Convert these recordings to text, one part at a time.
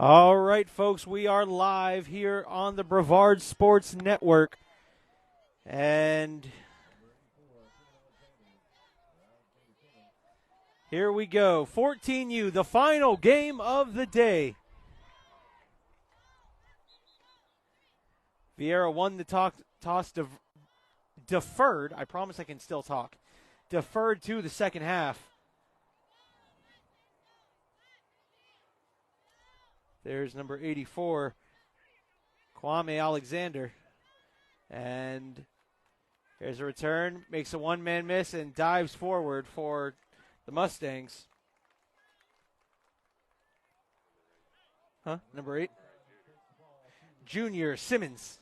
All right, folks, we are live here on the Brevard Sports Network. And here we go. 14U, the final game of the day. Viera won the toss, deferred. I promise I can still talk. Deferred to the second half. There's number 84, Kwame Alexander. And here's a return. Makes a one-man miss and dives forward for the Mustangs. Number 8. Junior Simmons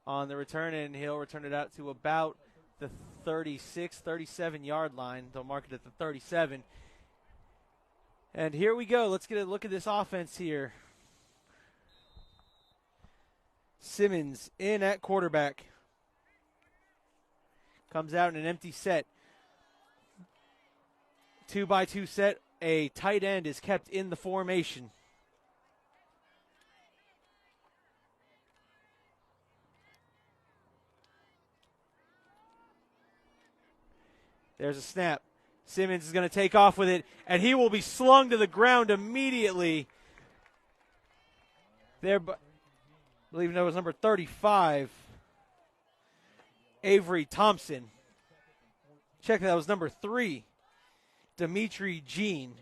on the return, and he'll return it out to about the 36, 37-yard line. They'll mark it at the 37. And here we go. Let's get a look at this offense here. Simmons in at quarterback. Comes out in an empty set. 2-by-2 set. A tight end is kept in the formation. There's a snap. Simmons is going to take off with it, and he will be slung to the ground immediately. There, I believe that was number 35, Avery Thompson. Check that was number 3, Dimitri Jean.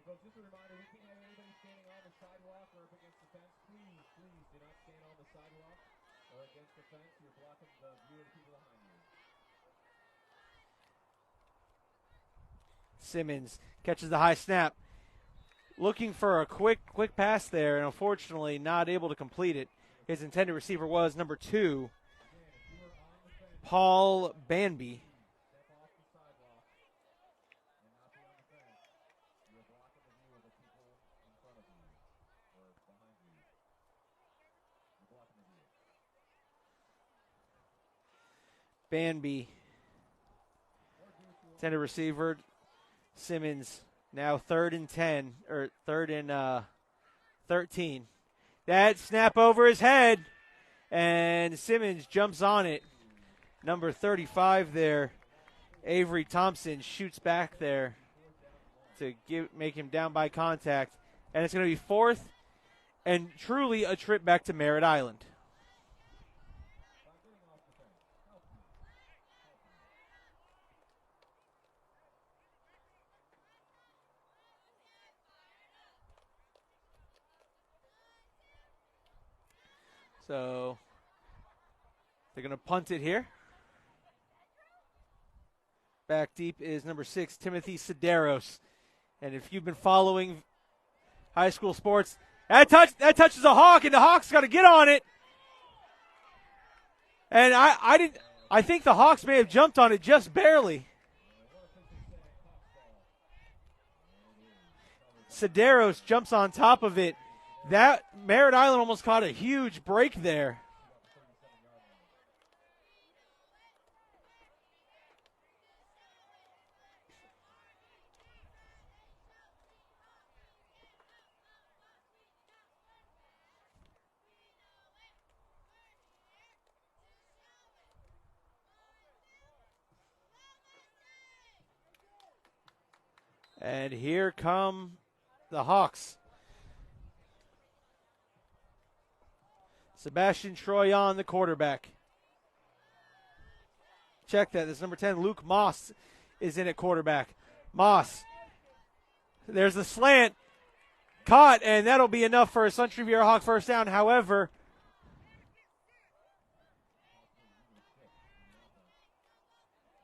Just a reminder, we can't have anybody standing on the sidewalk or up against the fence. Please do not stand on the sidewalk or against the fence. You're blocking the view of the people behind you. Simmons catches the high snap. Looking for a quick pass there, and unfortunately not able to complete it. His intended receiver was number 2, Paul Banby. Banby, intended receiver. Simmons now 3rd and 10, or 3rd and 13. That snap over his head, and Simmons jumps on it. Number 35 there, Avery Thompson, shoots back there to make him down by contact. And it's going to be 4th and truly a trip back to Merritt Island. So they're going to punt it here. Back deep is number 6, Timothy Sideros. And if you've been following high school sports, that touches a Hawk, and the Hawks got to get on it. And I think the Hawks may have jumped on it just barely. Sideros jumps on top of it. That Merritt Island almost caught a huge break there. And here come the Hawks. Sebastian Troyan, the quarterback. Check that. This number 10, Luke Moss, is in at quarterback. Moss. There's the slant. Caught, and that'll be enough for a Suntree Viera Hawk first down. However,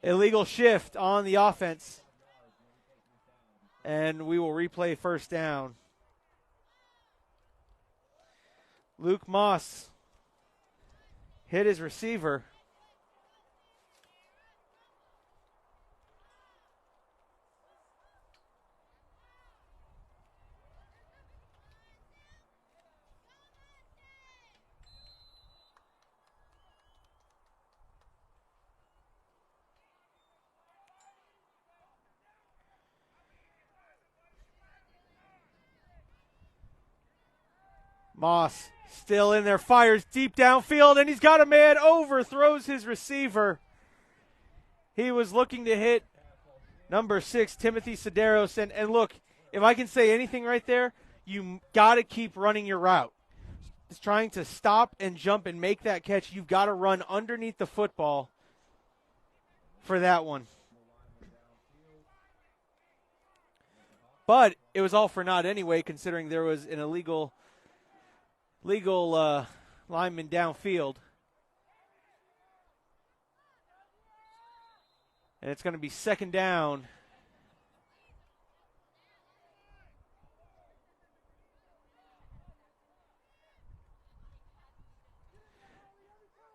illegal shift on the offense. And we will replay first down. Luke Moss hit his receiver. Moss still in there, fires deep downfield, and he's got a man, overthrows his receiver. He was looking to hit number 6, Timothy Sedaros. And look, if I can say anything right there, you got to keep running your route. It's trying to stop and jump and make that catch. You've got to run underneath the football for that one. But it was all for naught anyway, considering there was an illegal lineman downfield. And it's going to be second down.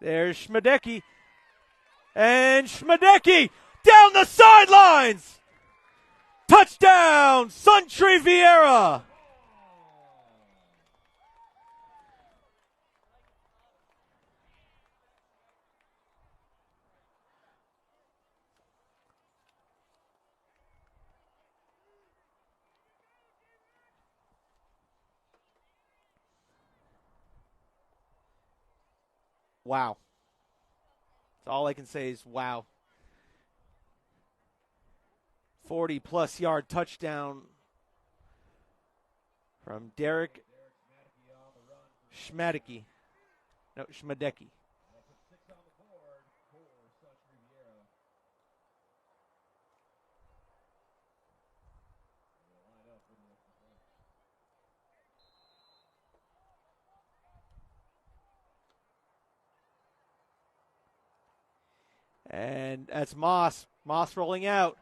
There's Schmedecki. And Schmedecki down the sidelines. Touchdown, Suntree Viera. Wow. That's all I can say is wow. 40-plus yard touchdown from Derek Schmedecki. No, Schmedecki. And that's Moss. Moss rolling out.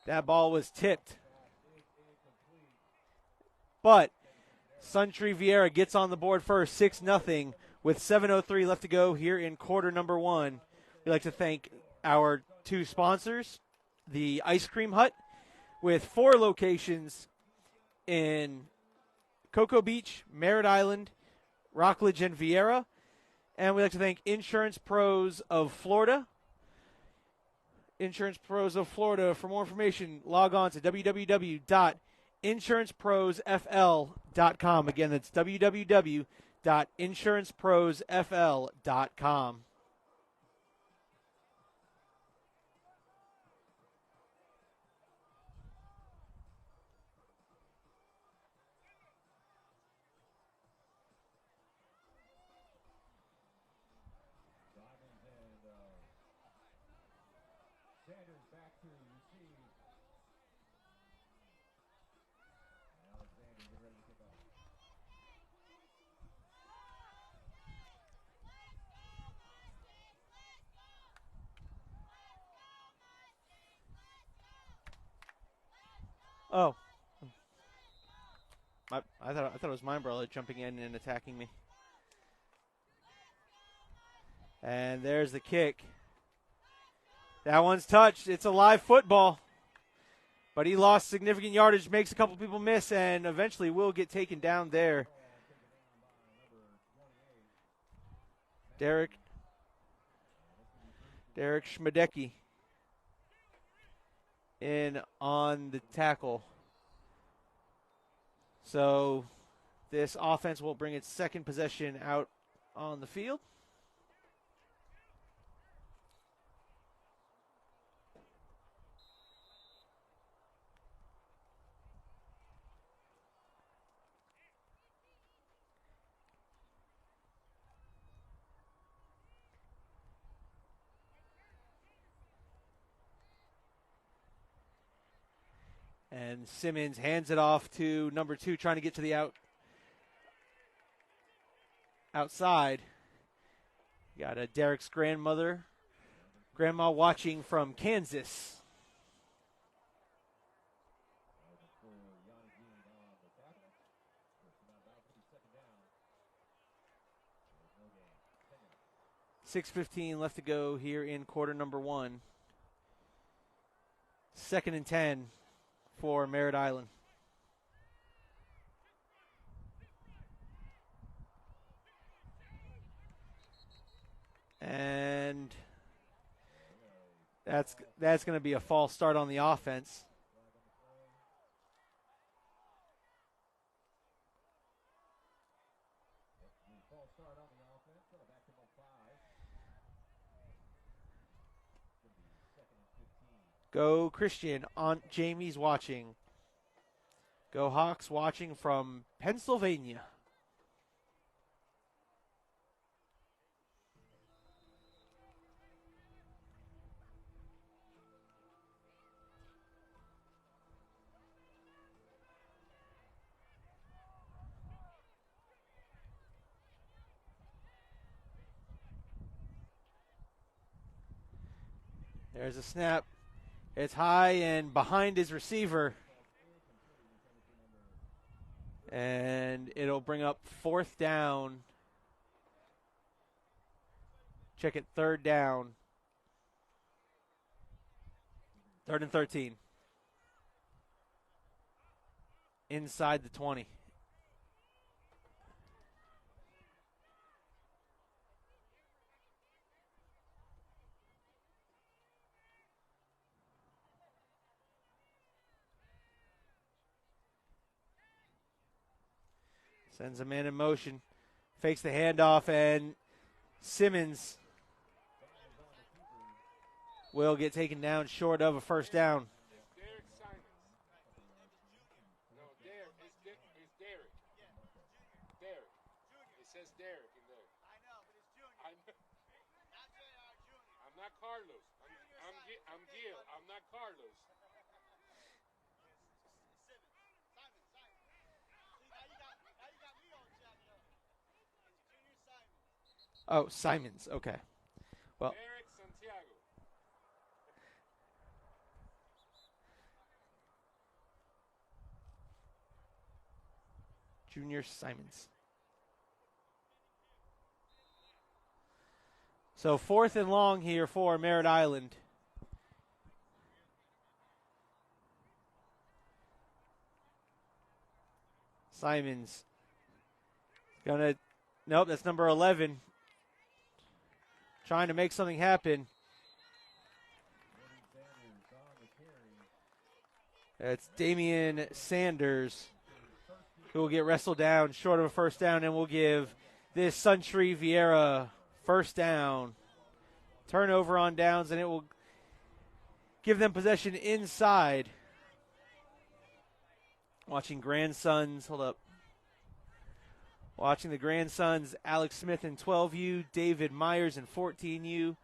That ball was tipped. But Suntree Viera gets on the board first, 6-0, with 7:03 left to go here in quarter number 1. We'd like to thank our 2 sponsors, the Ice Cream Hut, with 4 locations in Cocoa Beach, Merritt Island, Rockledge, and Viera. And we'd like to thank Insurance Pros of Florida. Insurance Pros of Florida. For more information, log on to www.insuranceprosfl.com. Again, that's www.insuranceprosfl.com. Sanders back to receive. Alexander, get ready to kick off. Oh. I thought it was my umbrella jumping in and attacking me. And there's the kick. That one's touched. It's a live football. But he lost significant yardage, makes a couple people miss, and eventually will get taken down there. Derek Schmedecki in on the tackle. So this offense will bring its second possession out on the field. And Simmons hands it off to number 2, trying to get to the outside. Got a Derek's grandma watching from Kansas. $6:15 left to go here in quarter number 1. 2nd and 10 for Merritt Island. And that's going to be a false start on the offense. Go Christian. Aunt Jamie's watching. Go Hawks watching from Pennsylvania. There's a snap. It's high and behind his receiver. And it'll bring up 4th down. Check it, 3rd down. 3rd and 13. Inside the 20. Sends a man in motion. Fakes the handoff, and Simmons will get taken down short of a 1st down. Derek Simons. No, Derek. It's Derek. Derek. It says Derek in there. I know, but it's Junior. I'm not Carlos. I'm Gil. I'm not Carlos. Oh, Simons. Okay. Well, Derek Santiago. Junior Simons. So 4th and long here for Merritt Island. Simons. Nope, that's number 11. Trying to make something happen. It's Damian Sanders who will get wrestled down short of a 1st down, and will give this Suntree Viera 1st down. Turnover on downs, and it will give them possession inside. Watching grandsons, hold up. Watching the grandsons, Alex Smith in 12U, David Myers in 14U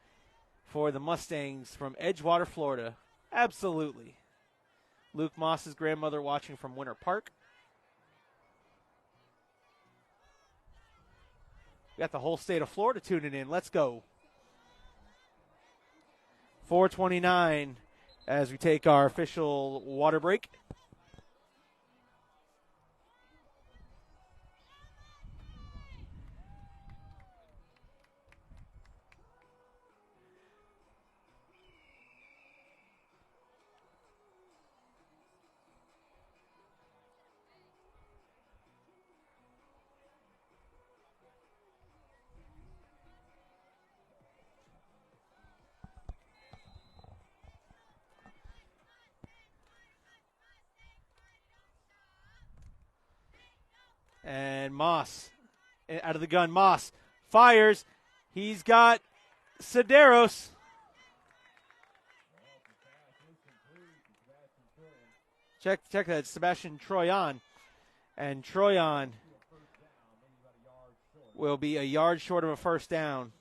for the Mustangs from Edgewater, Florida. Absolutely. Luke Moss's grandmother watching from Winter Park. We got the whole state of Florida tuning in. Let's go. 4:29 as we take our official water break. And Moss, out of the gun, Moss fires. He's got Sederos. Check that, Sebastian Troyan. And Troyan will be a yard short of a 1st down.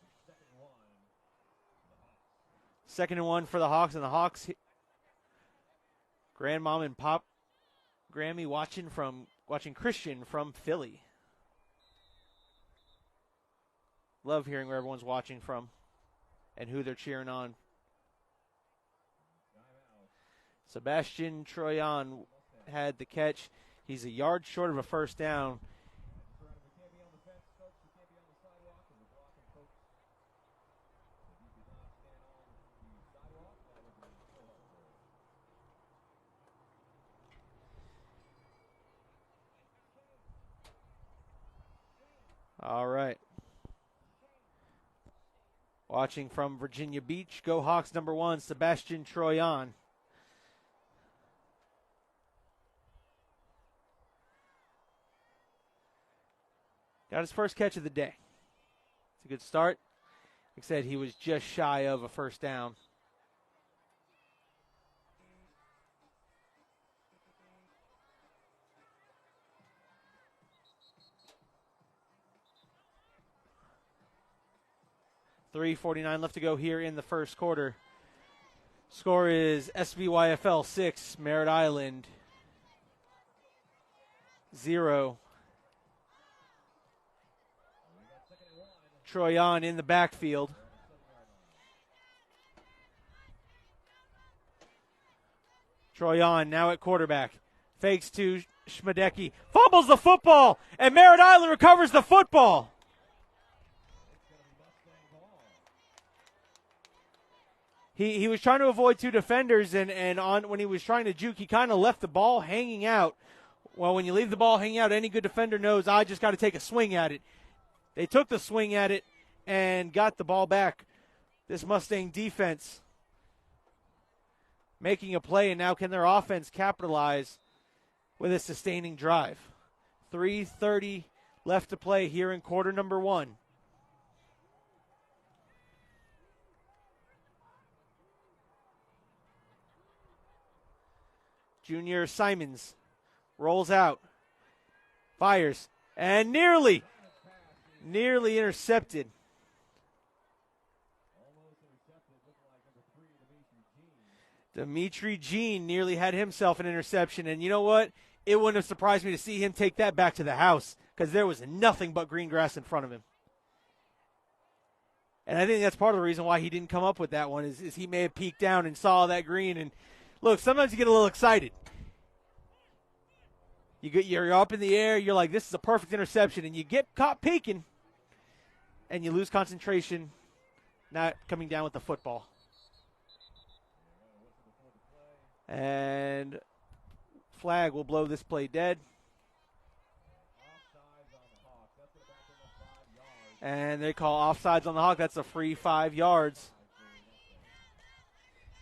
2nd and 1 for the Hawks, and the Hawks, grandmom and pop, Grammy watching Christian from Philly. Love hearing where everyone's watching from and who they're cheering on. Sebastian Troyan had the catch. He's a yard short of a 1st down. All right. Watching from Virginia Beach, go Hawks number 1, Sebastian Troyan. Got his first catch of the day. It's a good start. Like I said, he was just shy of a 1st down. 3:49 left to go here in the first quarter. Score is SVYFL 6, Merritt Island 0. Troyan in the backfield. Troyan now at quarterback. Fakes to Schmedecki. Fumbles the football, and Merritt Island recovers the football. He was trying to avoid two defenders, and when he was trying to juke, he kind of left the ball hanging out. Well, when you leave the ball hanging out, any good defender knows I just got to take a swing at it. They took the swing at it and got the ball back. This Mustang defense making a play, and now can their offense capitalize with a sustaining drive? 3:30 left to play here in quarter number 1. Junior Simons rolls out, fires, and nearly intercepted. Dimitri Jean nearly had himself an interception, and you know what? It wouldn't have surprised me to see him take that back to the house because there was nothing but green grass in front of him. And I think that's part of the reason why he didn't come up with that one is he may have peeked down and saw that green. And look, sometimes you get a little excited. You're up in the air. You're like, this is a perfect interception. And you get caught peeking, and you lose concentration, not coming down with the football. And flag will blow this play dead. And they call offsides on the Hawk. That's a free 5 yards.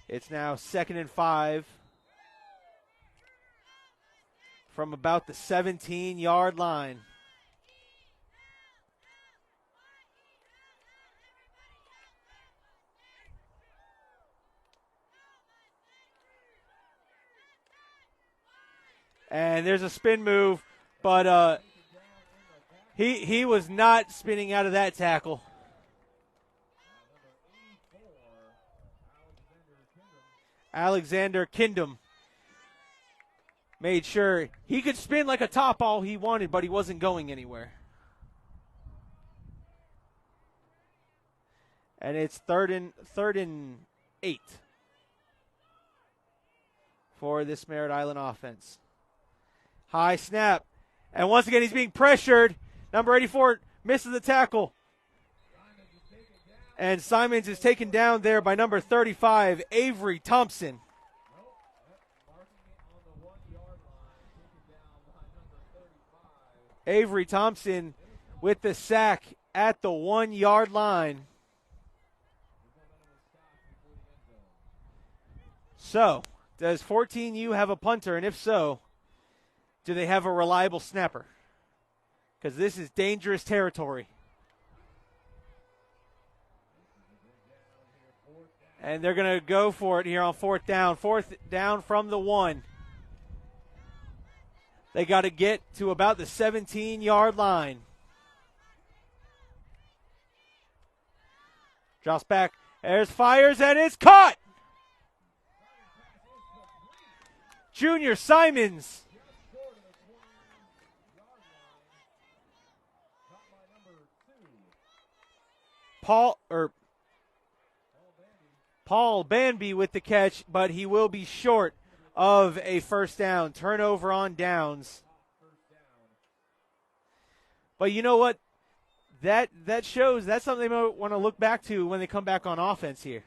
It's now 2nd and 5 from about the 17-yard line. And there's a spin move, but he was not spinning out of that tackle. Alexander Kindom made sure he could spin like a top all he wanted, but he wasn't going anywhere. And it's third and 8 for this Merritt Island offense. High snap. And once again, he's being pressured. Number 84 misses the tackle. And Simons is taken down there by number 35, Avery Thompson. Avery Thompson with the sack at the 1-yard line. So, does 14U have a punter? And if so, do they have a reliable snapper? Because this is dangerous territory. And they're going to go for it here on 4th down. 4th down from the 1. They got to get to about the 17-yard line. Drops back. There's fires, and it's caught! Junior Simons. Paul Banby with the catch, but he will be short of a first down. Turnover on downs. But you know what? That shows that's something they might want to look back to when they come back on offense here.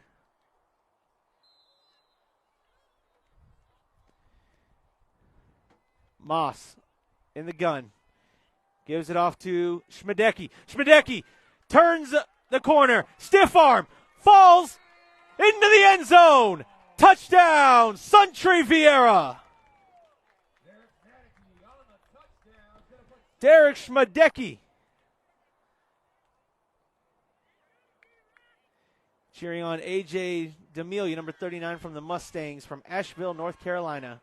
Moss in the gun. Gives it off to Schmedecki. Schmedecki turns the corner. Stiff arm. Falls into the end zone. Touchdown, Suntree Viera. Derek Schmedecki. Cheering on A.J. D'Amelia, number 39 from the Mustangs from Asheville, North Carolina.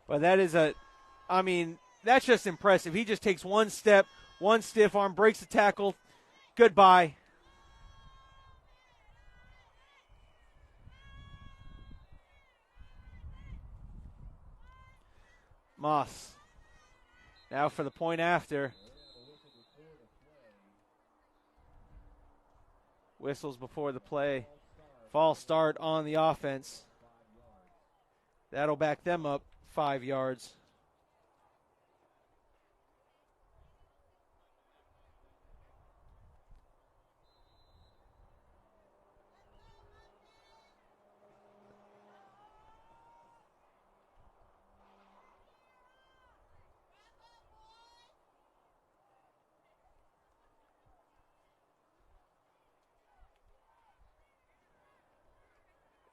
But that is that's just impressive. He just takes one step, one stiff arm, breaks the tackle. Goodbye. Moss. Now for the point after. Whistles before the play. False start on the offense. That'll back them up 5 yards.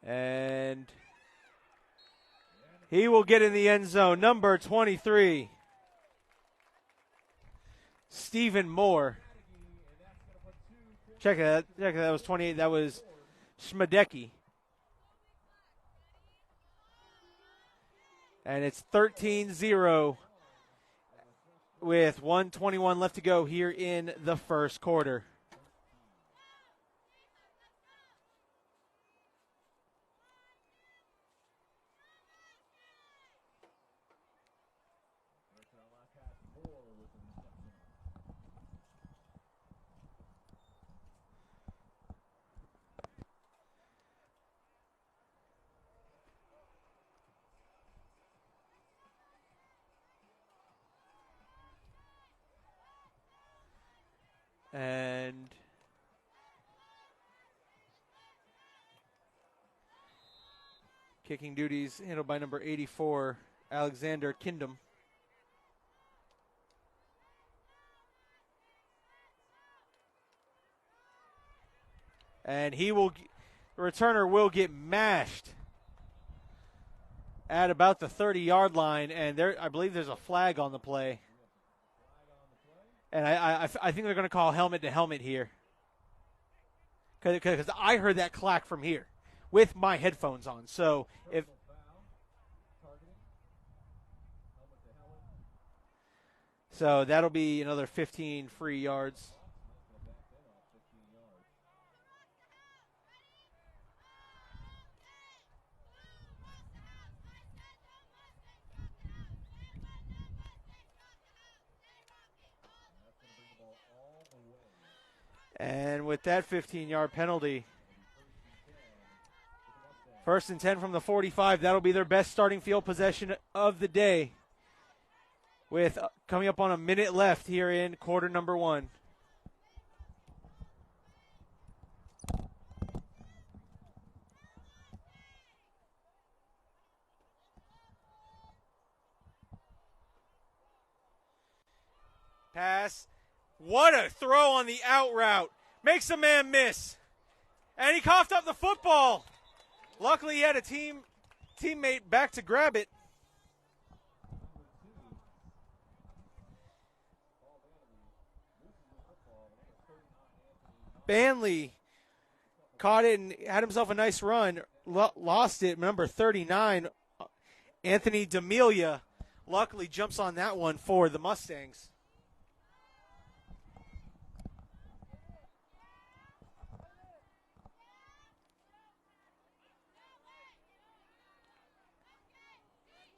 And he will get in the end zone. Number 23, Stephen Moore. Check that. That was 28. That was Schmedecki. And it's 13-0 with 1:21 left to go here in the first quarter. And kicking duties handled by number 84, Alexander Kindom. And the returner will get mashed at about the 30-yard line, and I believe there's a flag on the play. And I think they're going to call helmet to helmet here. Because I heard that clack from here with my headphones on. So that'll be another 15 free yards. And with that 15-yard penalty, 1st and 10 from the 45. That'll be their best starting field possession of the day, with coming up on a minute left here in quarter number 1. Pass. What a throw on the out route. Makes a man miss. And he coughed up the football. Luckily, he had a teammate back to grab it. Banley caught it and had himself a nice run. Lost it. Number 39, Anthony D'Amelia, luckily jumps on that one for the Mustangs.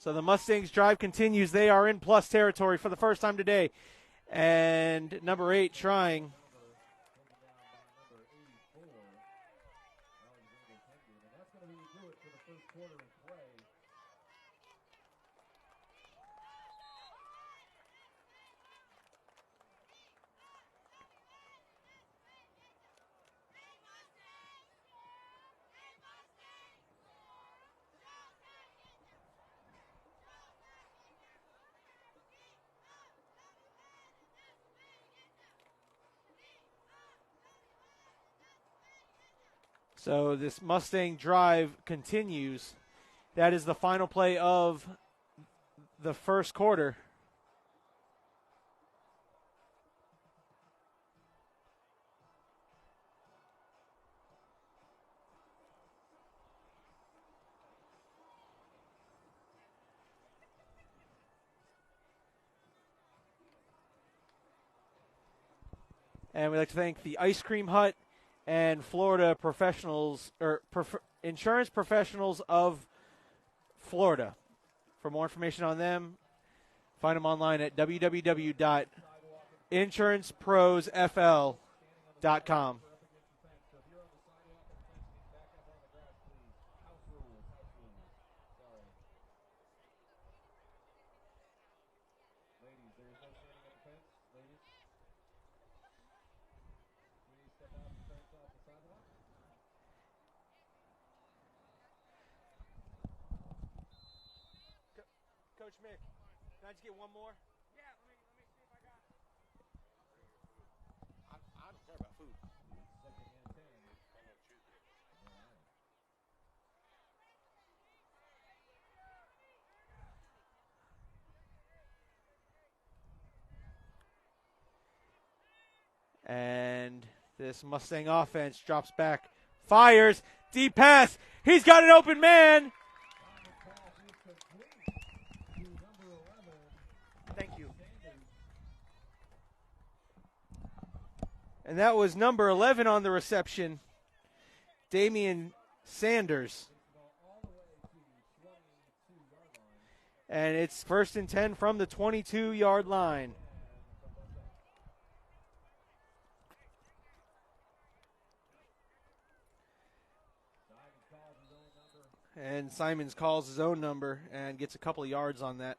So the Mustangs drive continues. They are in plus territory for the first time today. And number 8 trying. So this Mustang drive continues. That is the final play of the first quarter. And we'd like to thank the Ice Cream Hut and Florida Professionals, or Insurance Professionals of Florida. For more information on them, find them online at www.insuranceprosfl.com. Coach Mick, can I just get one more? Yeah, let me see if I got it. I don't care about food. Second and 10. I know Tuesday. And this Mustang offense drops back, fires, deep pass. He's got an open man. Thank you. And that was number 11 on the reception, Damian Sanders. And it's 1st and 10 from the 22-yard line. And Simons calls his own number and gets a couple of yards on that.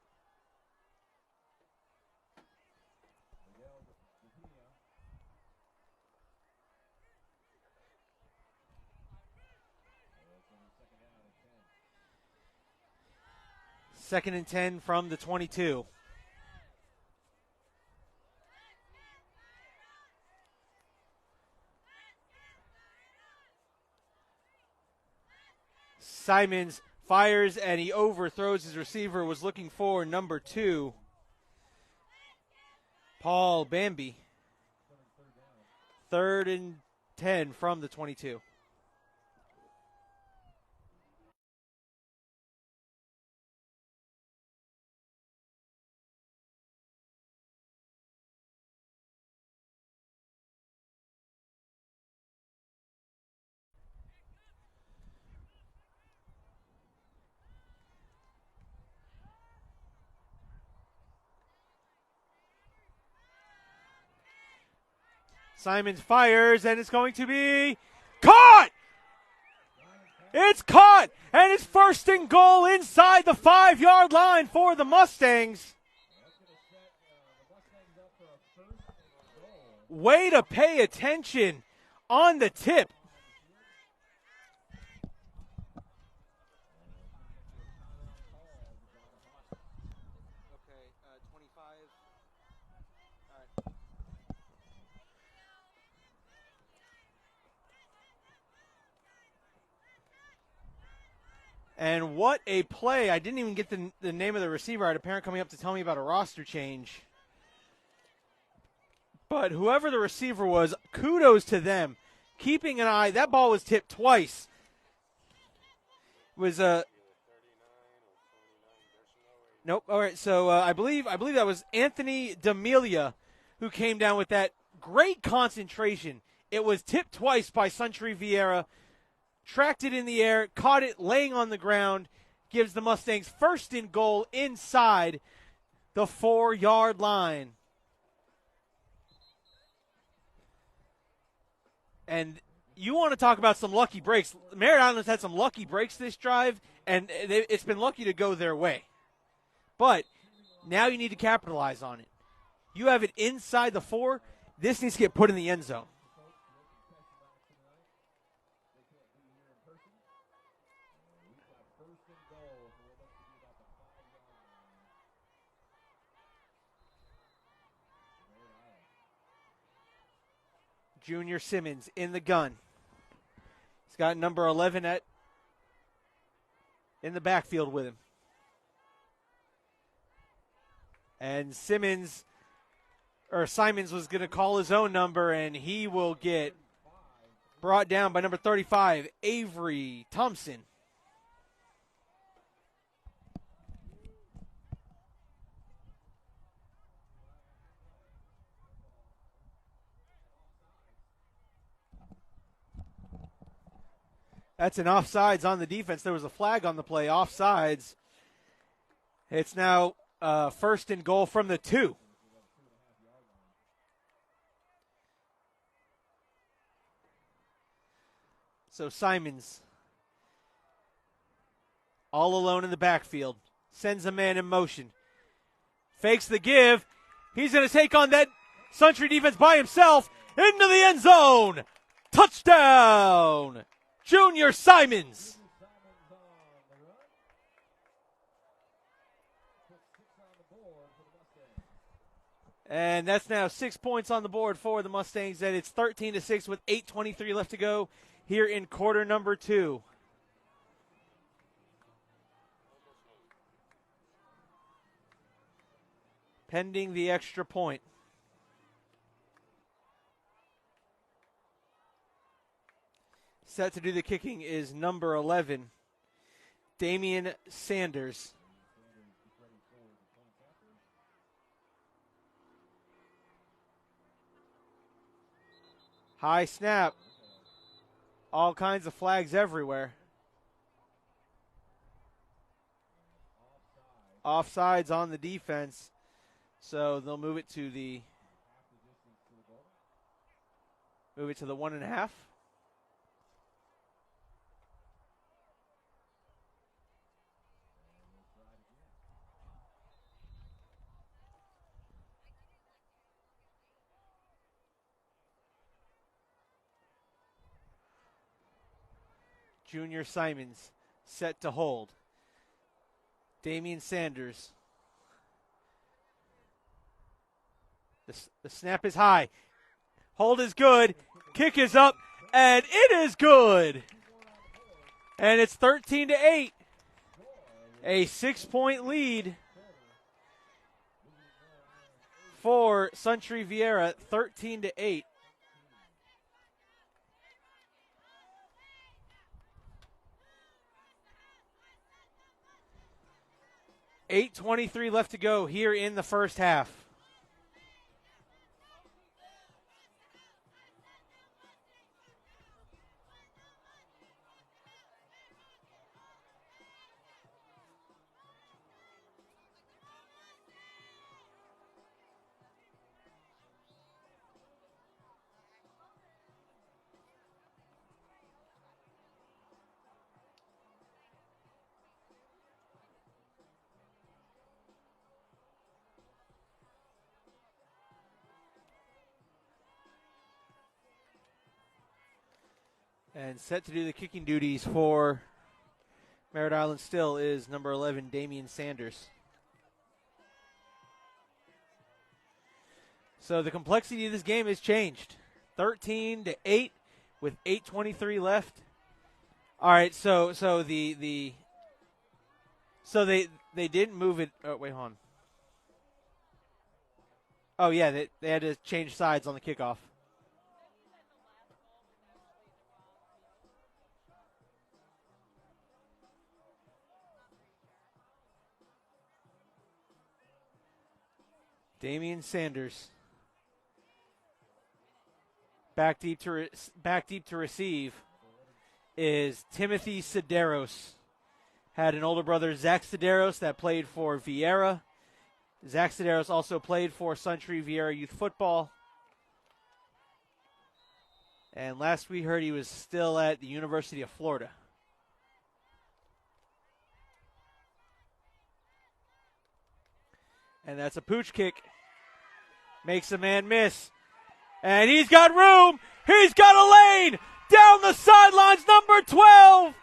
Second and 10 from the 22. Simons fires and he overthrows his receiver. Was looking for number 2, Paul Bambi. 3rd and 10 from the 22. Simons fires, and it's going to be caught! It's caught, and it's 1st and goal inside the 5-yard line for the Mustangs. Way to pay attention on the tip. Okay, 25. All right. And what a play. I didn't even get the name of the receiver. I had a parent coming up to tell me about a roster change. But whoever the receiver was, kudos to them. Keeping an eye. That ball was tipped twice. It was nope. All right, so I believe that was Anthony D'Amelia who came down with that great concentration. It was tipped twice by Suntree Viera. Tracked it in the air, caught it laying on the ground, gives the Mustangs 1st and goal inside the 4-yard line. And you want to talk about some lucky breaks. Merritt Island's had some lucky breaks this drive, and it's been lucky to go their way. But now you need to capitalize on it. You have it inside the 4. This needs to get put in the end zone. Junior Simmons in the gun. He's got number 11 in the backfield with him. And Simons was going to call his own number, and he will get brought down by number 35, Avery Thompson. That's an offsides on the defense. There was a flag on the play, offsides. It's now first and goal from the 2. So Simons, all alone in the backfield, sends a man in motion. Fakes the give. He's going to take on that Suntree defense by himself into the end zone. Touchdown, Junior Simons. And that's now 6 points on the board for the Mustangs, and it's 13-6 with 8:23 left to go here in quarter number 2. Pending the extra point. Set to do the kicking is number 11, Damian Sanders. High snap. All kinds of flags everywhere. Offsides on the defense. So they'll move it to the 1.5. Junior Simons set to hold. Damian Sanders. The snap is high. Hold is good. Kick is up, and it is good. And it's 13-8. A 6-point lead for Suntree Viera, 13-8. $8:23 left to go here in the first half. And set to do the kicking duties for Merritt Island still is number 11, Damian Sanders. So the complexity of this game has changed. 13-8 with 8:23 left. All right, so they didn't move it. Oh, wait, hold on. Oh yeah, they had to change sides on the kickoff. Damian Sanders back deep to receive is Timothy Sideros. Had an older brother, Zach Sideros, that played for Viera. Zach Sideros also played for Suntree Viera Youth Football. And last we heard, he was still at the University of Florida. And that's a pooch kick. Makes a man miss. And he's got room. He's got a lane. Down the sidelines, number 12.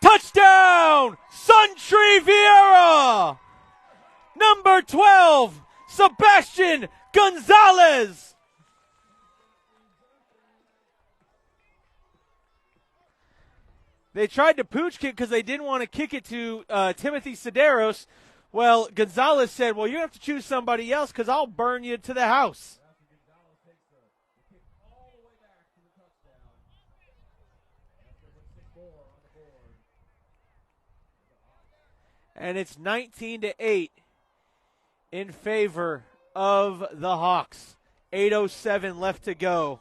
Touchdown, Suntree Viera. Number 12, Sebastian Gonzalez. They tried to pooch kick because they didn't want to kick it to Timothy Sideros. Well, Gonzalez said, well, you have to choose somebody else because I'll burn you to the house. And it's 19-8 in favor of the Hawks. 8:07 left to go.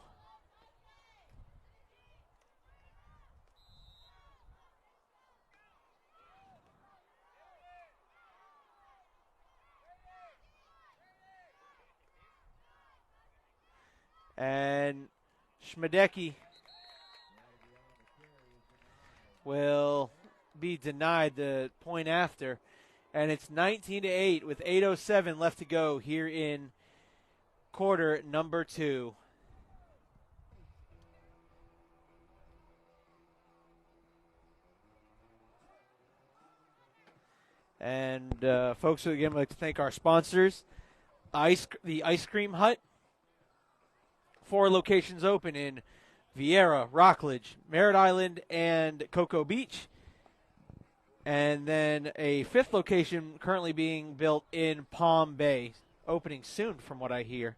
And Schmedecki will be denied the point after. And it's 19-8 with 8:07 left to go here in quarter number 2. And folks, again, I'd like to thank our sponsors, the Ice Cream Hut. 4 locations open in Viera, Rockledge, Merritt Island, and Cocoa Beach. And then a 5th location currently being built in Palm Bay, opening soon from what I hear.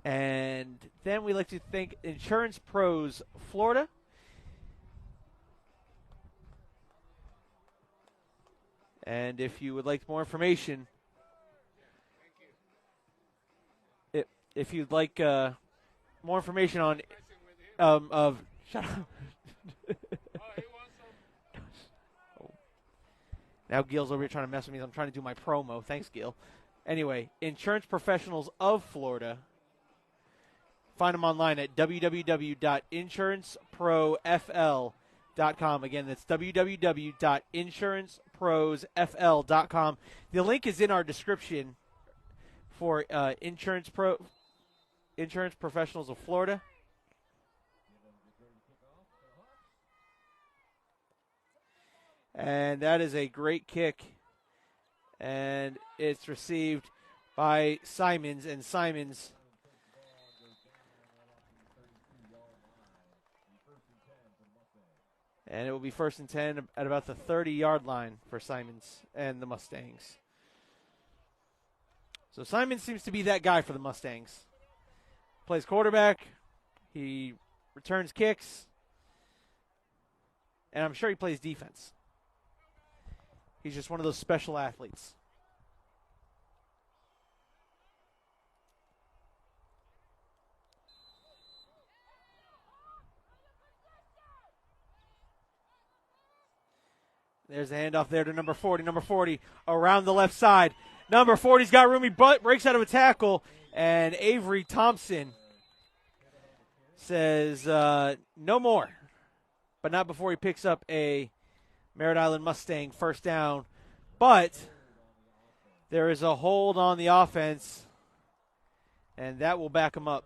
And then we'd like to thank Insurance Pros Florida. And if you would like more information, if you'd like more information on shut up. Now Gil's over here trying to mess with me. I'm trying to do my promo. Thanks, Gil. Anyway, Insurance Professionals of Florida. Find them online at www.insuranceprofl.com. Again, that's www.insuranceprofl.com. The link is in our description for Insurance Professionals of Florida. And that is a great kick. And it's received by Simons, and Simons and it will be 1st and 10 at about the 30-yard line for Simons and the Mustangs. So Simons seems to be that guy for the Mustangs. Plays quarterback. He returns kicks. And I'm sure he plays defense. He's just one of those special athletes. There's a handoff there to number 40. Number 40 around the left side. Number 40's got room. He breaks out of a tackle. And Avery Thompson says no more. But not before he picks up a Merritt Island Mustang first down. But there is a hold on the offense. And that will back him up.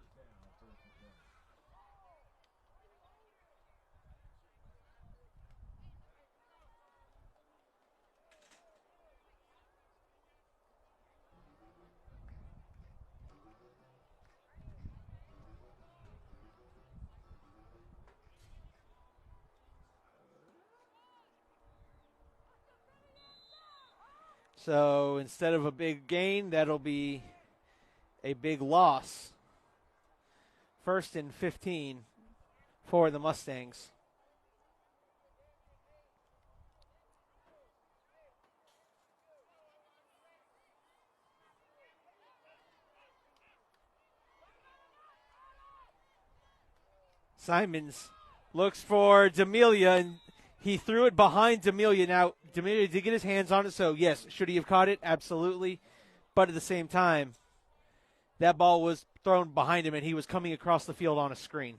So instead of a big gain, that'll be a big loss. 1st and 15 for the Mustangs. Simons looks for D'Amelia, and he threw it behind D'Amelia. Now, D'Amelia did get his hands on it, so yes, should he have caught it? Absolutely. But at the same time, that ball was thrown behind him, and he was coming across the field on a screen.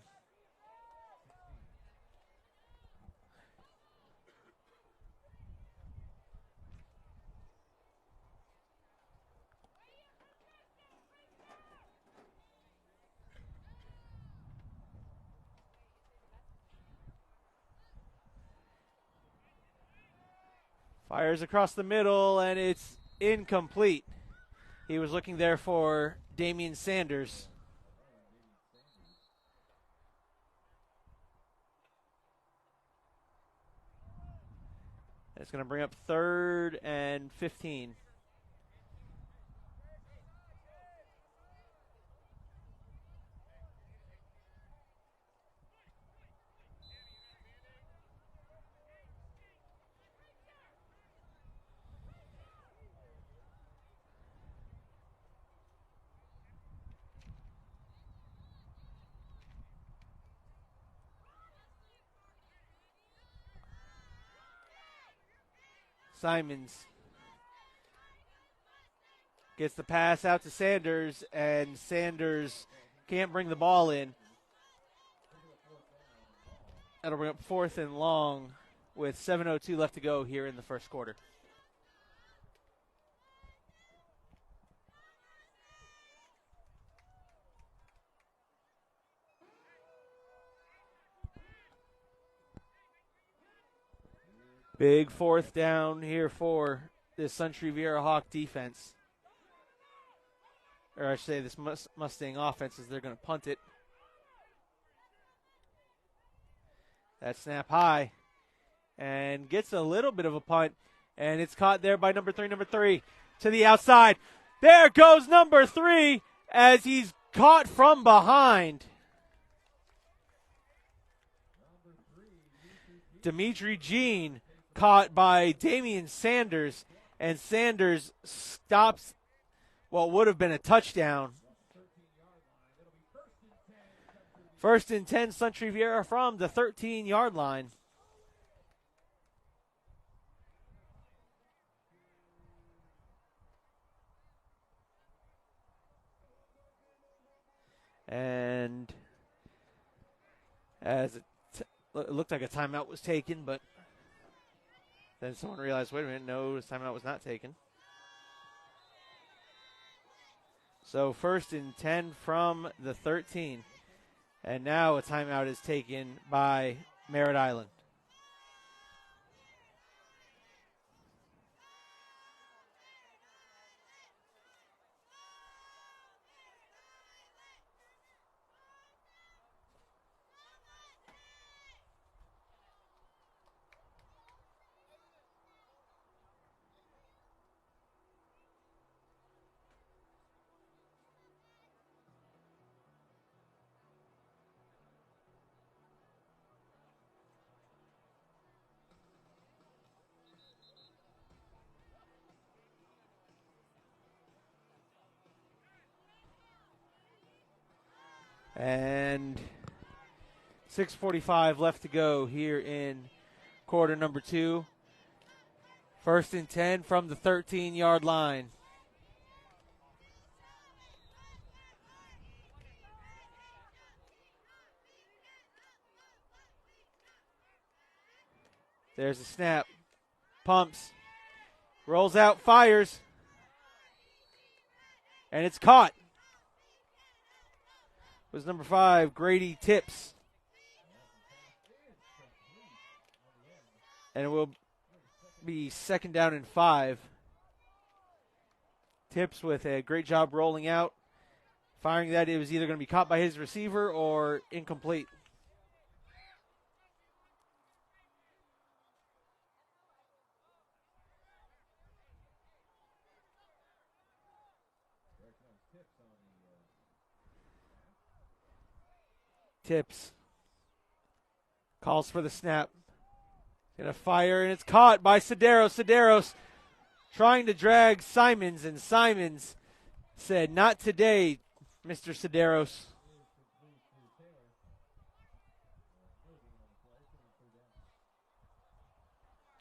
Fires across the middle, and it's incomplete. He was looking there for Damian Sanders. It's going to bring up 3rd and 15. Simons gets the pass out to Sanders, and Sanders can't bring the ball in. That'll bring up 4th and long with 7:02 left to go here in the first quarter. Big 4th down here for this Suntree Viera Hawk defense. Or I should say this Mustang offense, as they're going to punt it. That snap high and gets a little bit of a punt, and it's caught there by number 3 to the outside. There goes number 3 as he's caught from behind. Dimitri Jean caught by Damian Sanders, and Sanders stops what would have been a touchdown. 1st and 10, Suntree Viera from the 13-yard line. And as it looked like a timeout was taken, but then someone realized, wait a minute, no, this timeout was not taken. So 1st and 10 from the 13. And now a timeout is taken by Merritt Island. And 6:45 left to go here in quarter number 2. 1st and 10 from the 13-yard line. There's a snap. Pumps. Rolls out, fires. And it's caught. It was number 5, Grady Tips. And it will be 2nd down and 5. Tips with a great job rolling out, firing that. It was either going to be caught by his receiver or incomplete. Tips calls for the snap. Gonna fire, and it's caught by Sedaros. Sedaros trying to drag Simons, and Simons said, "Not today, Mr. Sedaros."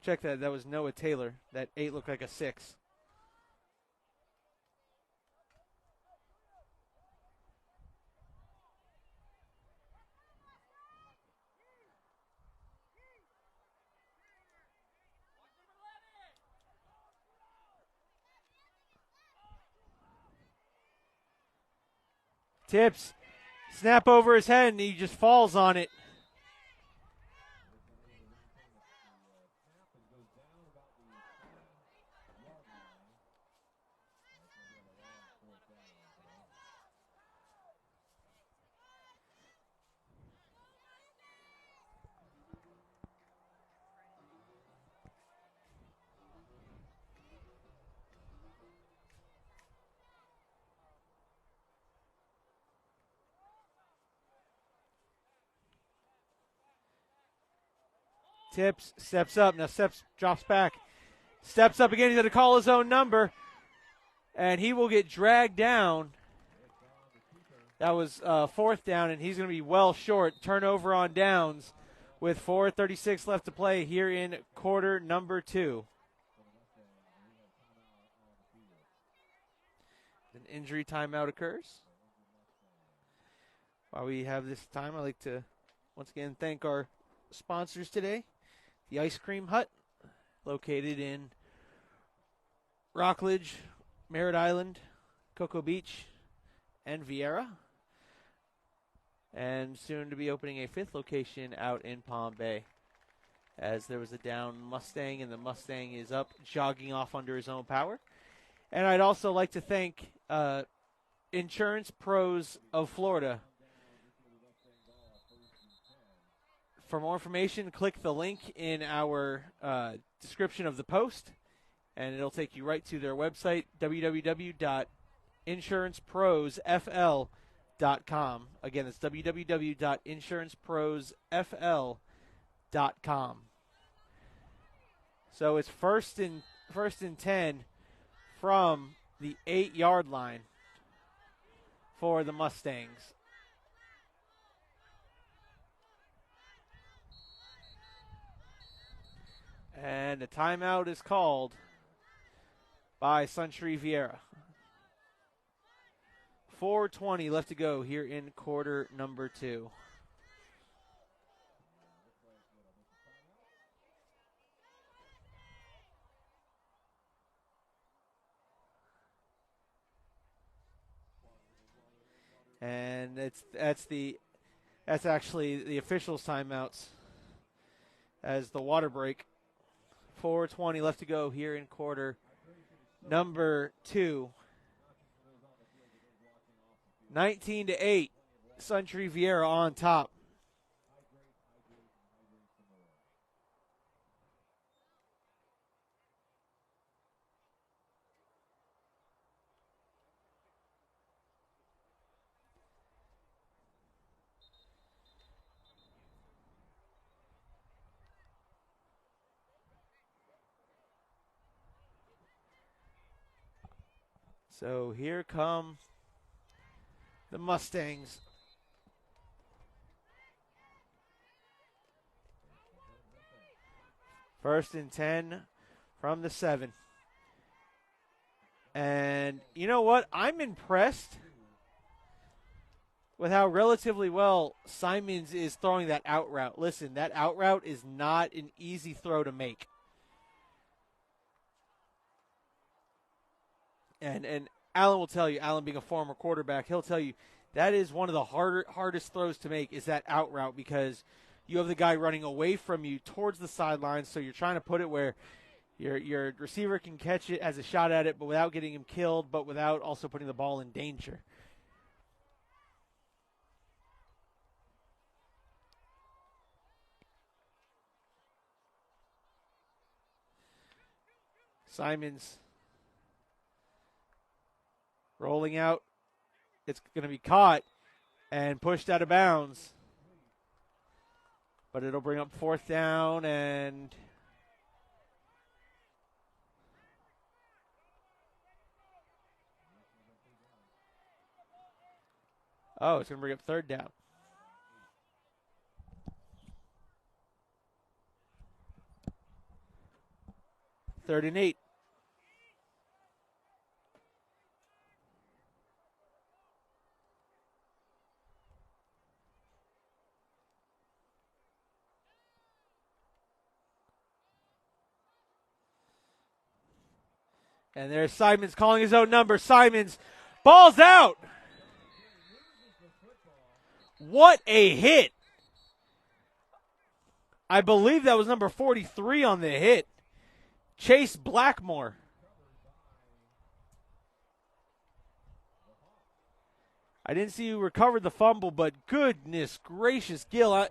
Check that. That was Noah Taylor. That 8 looked like a 6. Tips, snap over his head, and he just falls on it. Tips, steps up. Now Steps drops back. Steps up again. He's going to call his own number. And he will get dragged down. That was 4th down, and he's going to be well short. Turnover on downs with 4:36 left to play here in quarter number 2. An injury timeout occurs. While we have this time, I'd like to once again thank our sponsors today. The Ice Cream Hut, located in Rockledge, Merritt Island, Cocoa Beach, and Viera. And soon to be opening a 5th location out in Palm Bay, as there was a down Mustang, and the Mustang is up, jogging off under his own power. And I'd also like to thank Insurance Pros of Florida. For more information, click the link in our description of the post, and it'll take you right to their website, www.insuranceprosfl.com. Again, it's www.insuranceprosfl.com. So it's first and 10 from the 8-yard line for the Mustangs. And a timeout is called by Suntree Viera. 4:20 left to go here in quarter number 2. And that's actually the officials' timeouts as the water break. 4:20 left to go here in quarter number 2. 19-8, Suntree Viera on top. So here come the Mustangs. First and 10 from the 7. And you know what? I'm impressed with how relatively well Simons is throwing that out route. Listen, that out route is not an easy throw to make. And Alan will tell you, Alan being a former quarterback, he'll tell you that is one of the hardest throws to make is that out route, because you have the guy running away from you towards the sidelines, so you're trying to put it where your receiver can catch it, has a shot at it, but without getting him killed, but without also putting the ball in danger. Simons rolling out. It's going to be caught and pushed out of bounds. But it'll bring up 4th down, and it's going to bring up 3rd down. Third and 8. And there's Simons calling his own number. Simons, ball's out. What a hit. I believe that was number 43 on the hit. Chase Blackmore. I didn't see who recovered the fumble, but goodness gracious, Gil,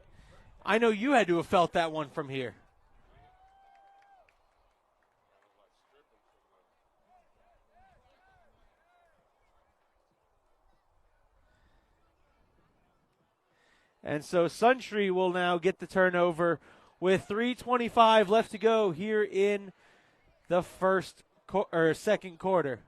I know you had to have felt that one from here. And so Suntree will now get the turnover with 3:25 left to go here in the second quarter.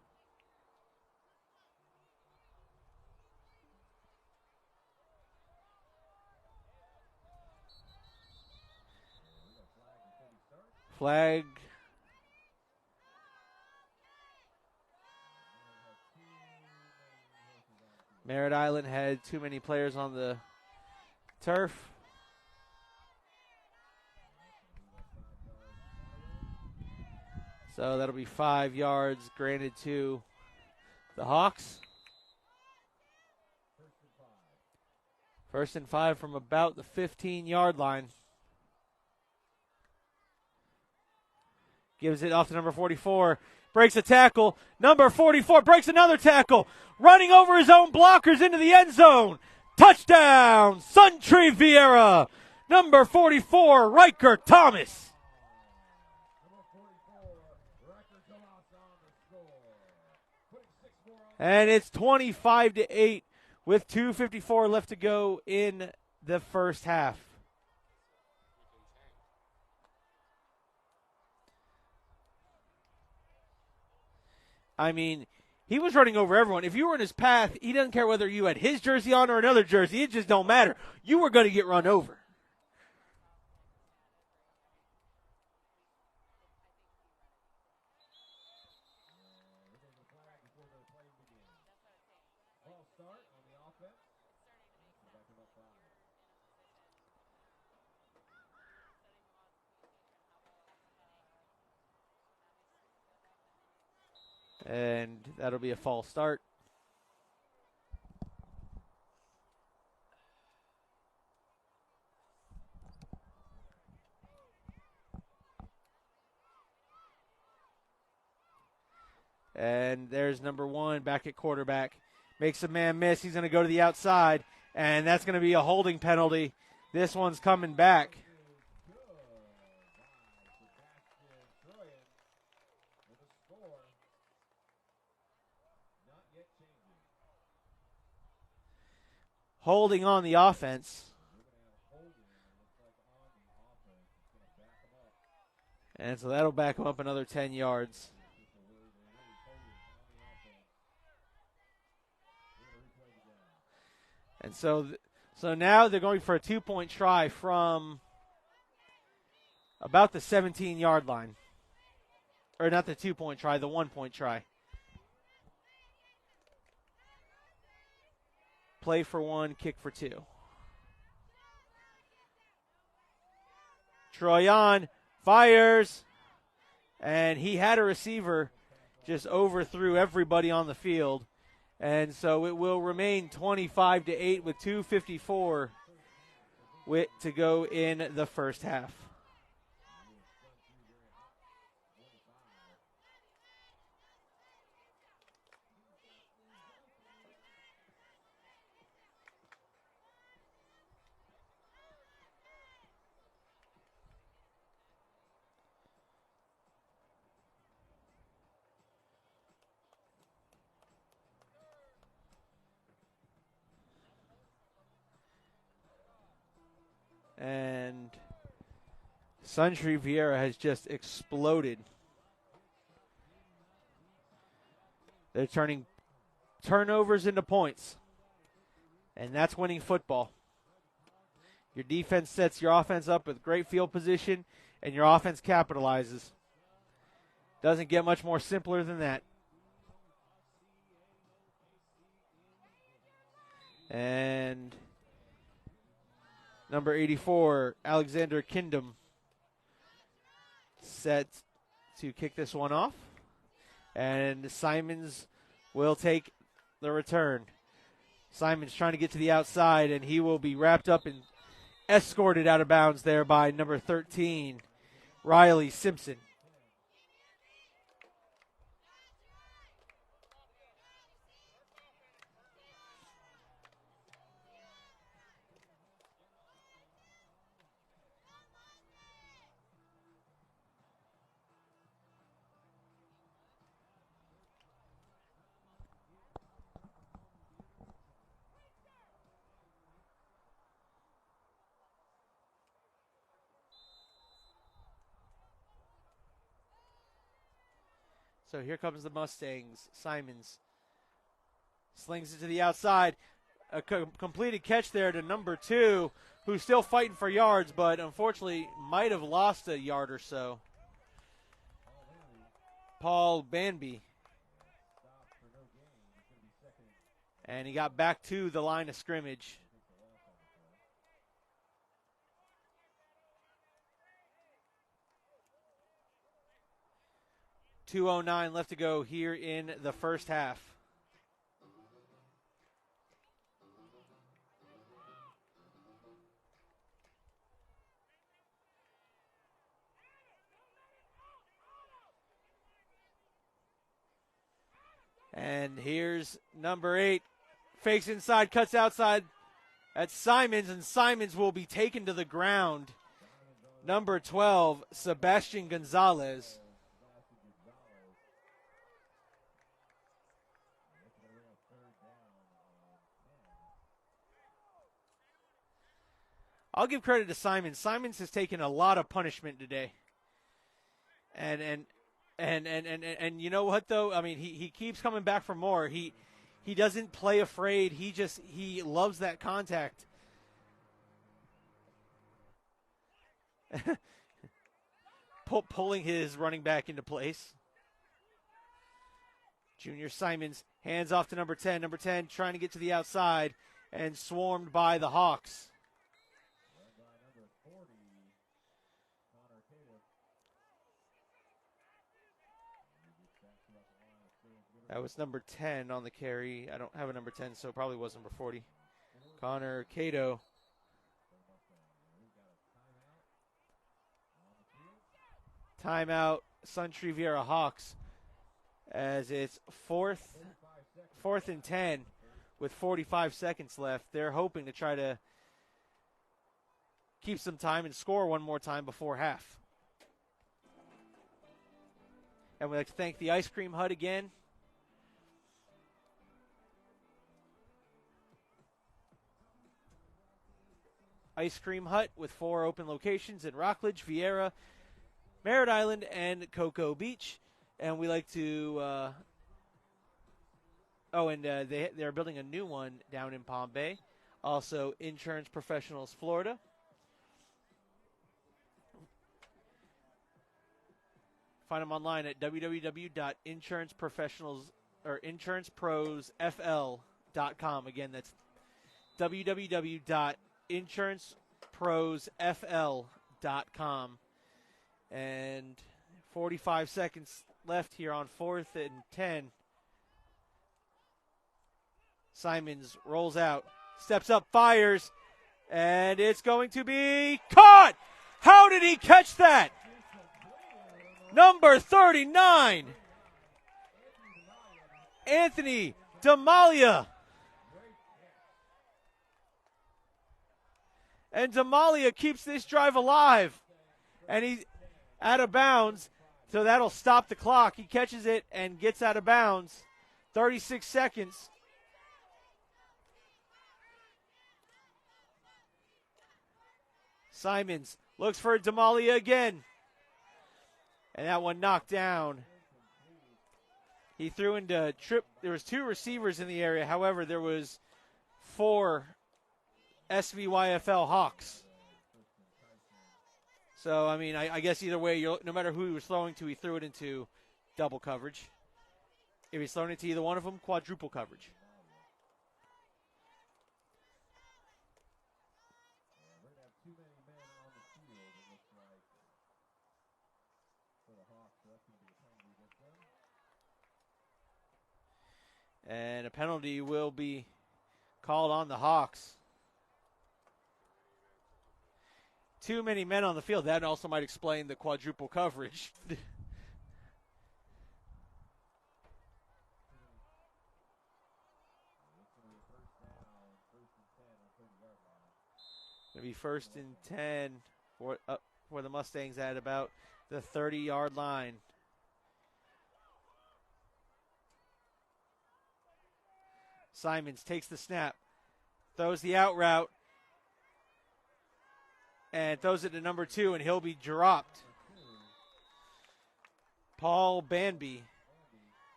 Flag. Merritt Island had too many players on the turf. So that'll be 5 yards granted to the Hawks. 1st and 5 from about the 15-yard line. Gives it off to number 44. Breaks a tackle. Number 44 breaks another tackle. Running over his own blockers into the end zone. Touchdown, Suntree Viera. Number 44, Riker Thomas. And it's 25-8 with 2:54 left to go in the first half. I mean, he was running over everyone. If you were in his path, he doesn't care whether you had his jersey on or another jersey. It just don't matter. You were going to get run over. And that'll be a false start. And there's number 1 back at quarterback. Makes a man miss. He's going to go to the outside. And that's going to be a holding penalty. This one's coming back. Holding on the offense. And so that'll back him up another 10 yards. And so now they're going for a 2-point try from about the 17-yard line. Or not the 2-point try, the 1-point try. Play for 1, kick for 2. Troyan fires, and he had a receiver, just overthrew everybody on the field. And so it will remain 25-8 with 2:54 to go in the first half. And Suntree Viera has just exploded. They're turning turnovers into points. And that's winning football. Your defense sets your offense up with great field position, and your offense capitalizes. Doesn't get much more simpler than that. And number 84, Alexander Kindom, set to kick this one off. And Simons will take the return. Simons trying to get to the outside, and he will be wrapped up and escorted out of bounds there by number 13, Riley Simpson. So here comes the Mustangs. Simons slings it to the outside. A completed catch there to number 2, who's still fighting for yards, but unfortunately might have lost a yard or so. Paul Banby. And he got back to the line of scrimmage. .209 left to go here in the first half. And here's number 8. Fakes inside, cuts outside. That's Simons, and Simons will be taken to the ground. Number 12, Sebastian Gonzalez. I'll give credit to Simons. Simons has taken a lot of punishment today. And you know what though? I mean, he keeps coming back for more. He doesn't play afraid. He loves that contact. Pulling his running back into place. Junior Simons hands off to number 10. Number 10 trying to get to the outside and swarmed by the Hawks. That was number 10 on the carry. I don't have a number 10, so it probably was number 40. Connor Cato. Timeout, Suntree Viera Hawks, as it's fourth and 10 with 45 seconds left. They're hoping to try to keep some time and score one more time before half. And we'd like to thank the Ice Cream Hut again. Ice Cream Hut with 4 open locations in Rockledge, Viera, Merritt Island, and Cocoa Beach. And we like to, they're building a new one down in Palm Bay. Also, Insurance Professionals, Florida. Find them online at insuranceprosfl.com. Again, that's www.insuranceprosfl.com. And 45 seconds left here on 4th and 10. Simons rolls out, steps up, fires, and it's going to be caught! How did he catch that? Number 39, Anthony Damalia. And Damalia keeps this drive alive. And he's out of bounds, so that'll stop the clock. He catches it and gets out of bounds. 36 seconds. Simons looks for Damalia again. And that one knocked down. He threw into trip. There was 2 receivers in the area. However, there was 4 SVYFL Hawks. So, I mean, I guess either way, no matter who he was throwing to, he threw it into double coverage. If he's throwing it to either one of them, quadruple coverage. And a penalty will be called on the Hawks. Too many men on the field. That also might explain the quadruple coverage. Going to be 1st and 10 for the Mustangs at about the 30-yard line. Simons takes the snap, throws the out route, and throws it to number 2, and he'll be dropped. Paul Banby,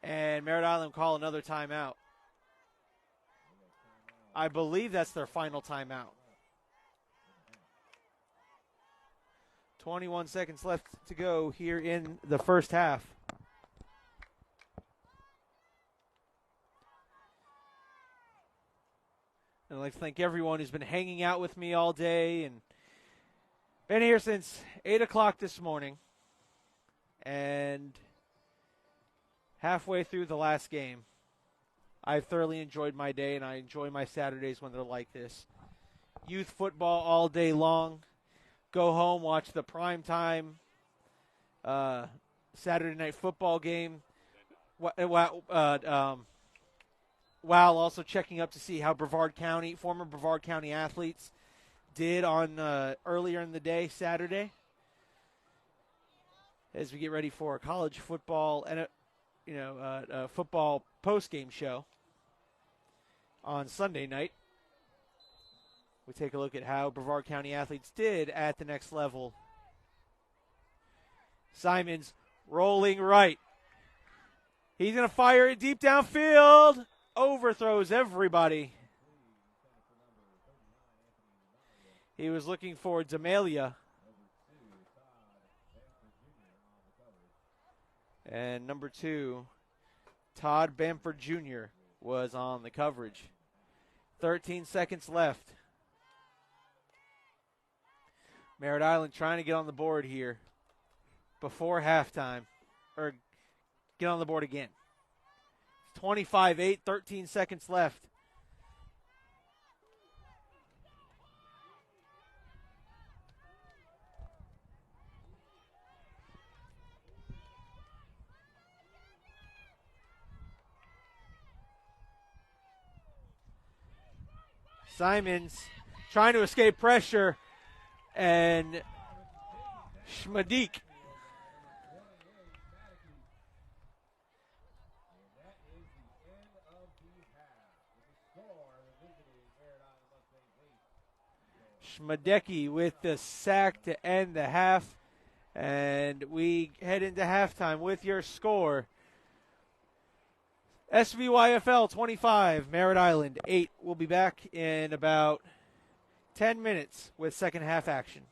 and Merritt Island call another timeout. I believe that's their final timeout. 21 seconds left to go here in the first half. And I'd like to thank everyone who's been hanging out with me all day and been here since 8 o'clock this morning. And halfway through the last game, I've thoroughly enjoyed my day, and I enjoy my Saturdays when they're like this. Youth football all day long. Go home, watch the primetime Saturday night football game. While also checking up to see how former Brevard County athletes did on earlier in the day, Saturday, as we get ready for a college football and a football post-game show on Sunday night. We take a look at how Brevard County athletes did at the next level. Simons rolling right. He's going to fire it deep downfield. Overthrows everybody. He was looking for D'Amelia. And number 2, Todd Bamford Jr. was on the coverage. 13 seconds left. Merritt Island trying to get on the board here before halftime. Or get on the board again. 25-8, 13 seconds left. Simons trying to escape pressure, and Schmadik. Schmadecki with the sack to end the half, and we head into halftime with your score. SVYFL 25, Merritt Island 8. We'll be back in about 10 minutes with second half action.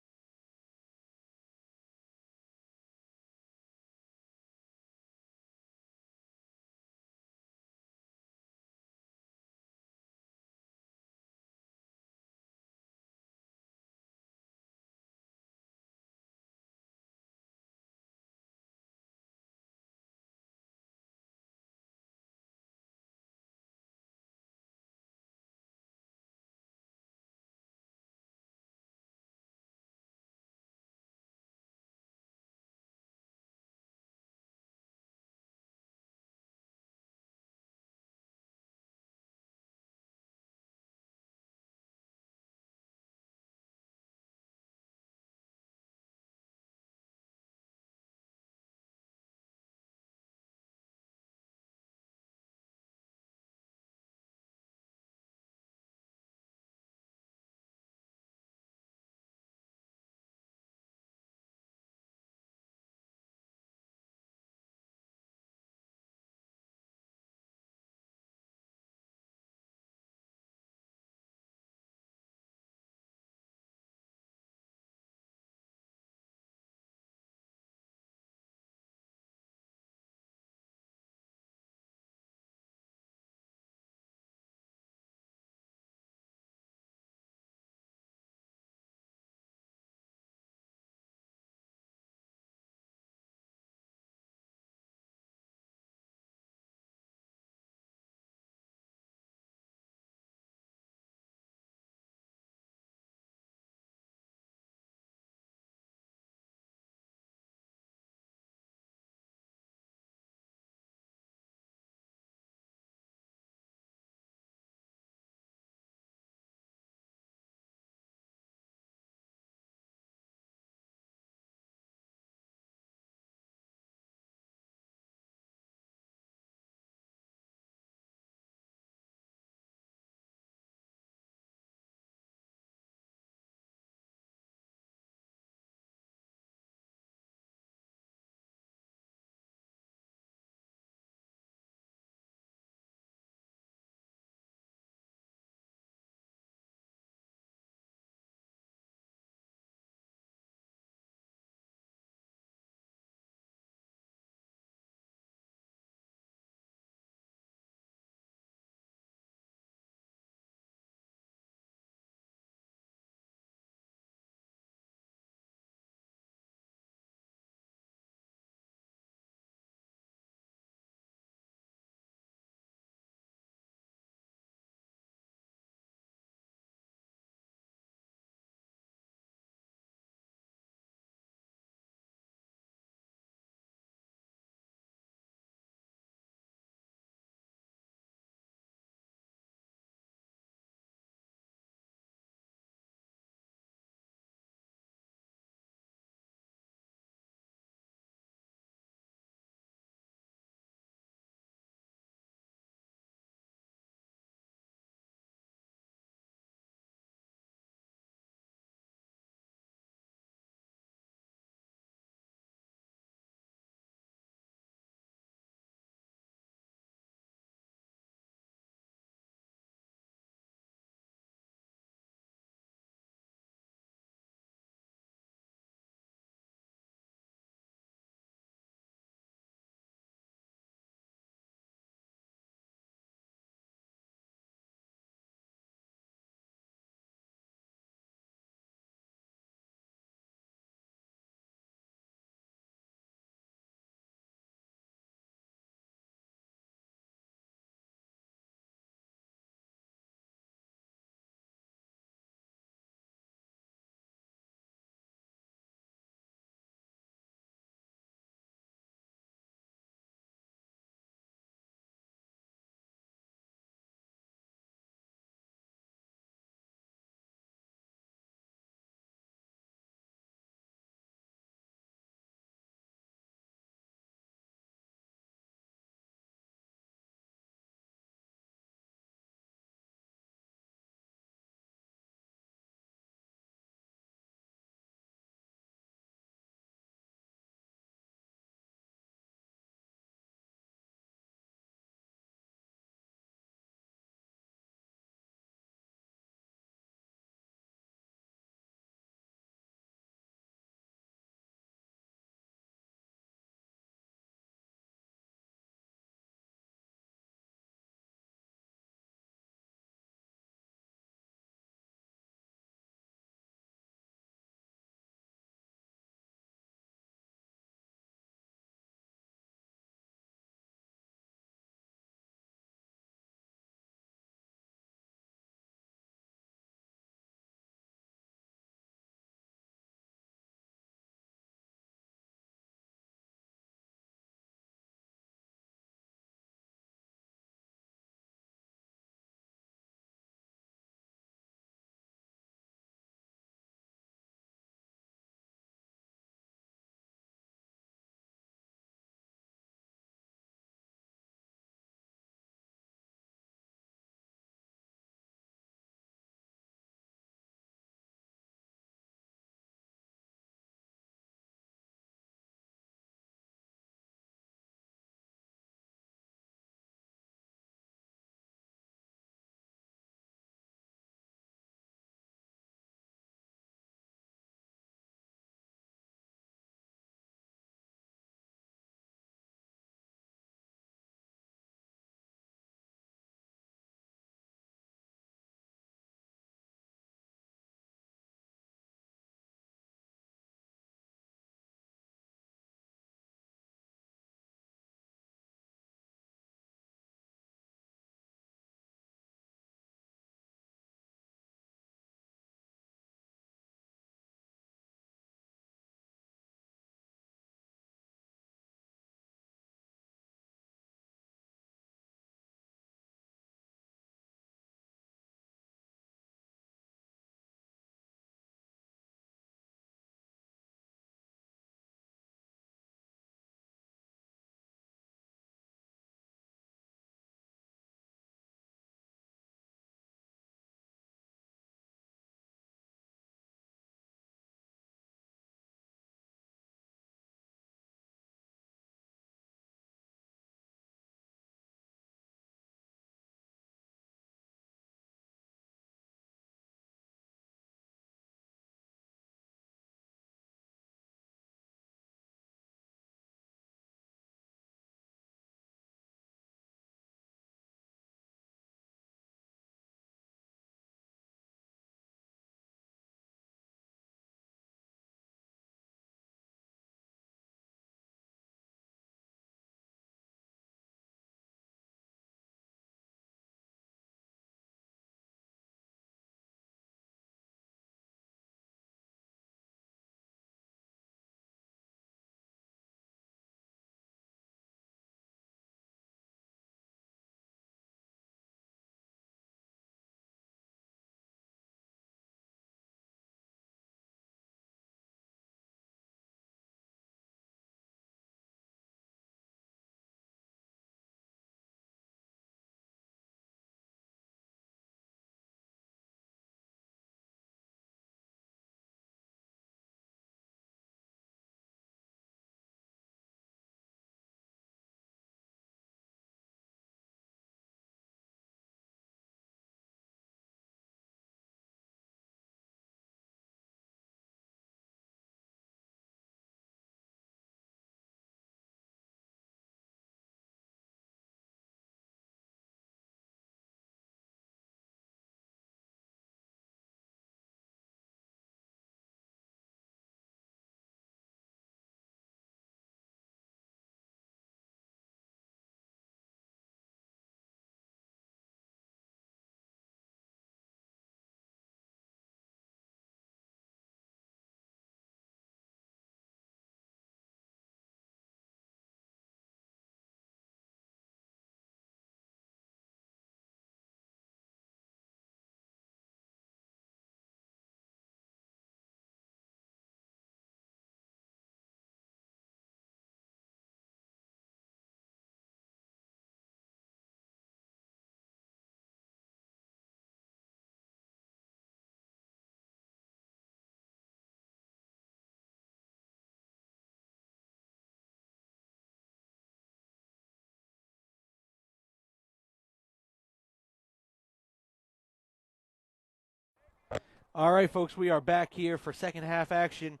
All right, folks, we are back here for second half action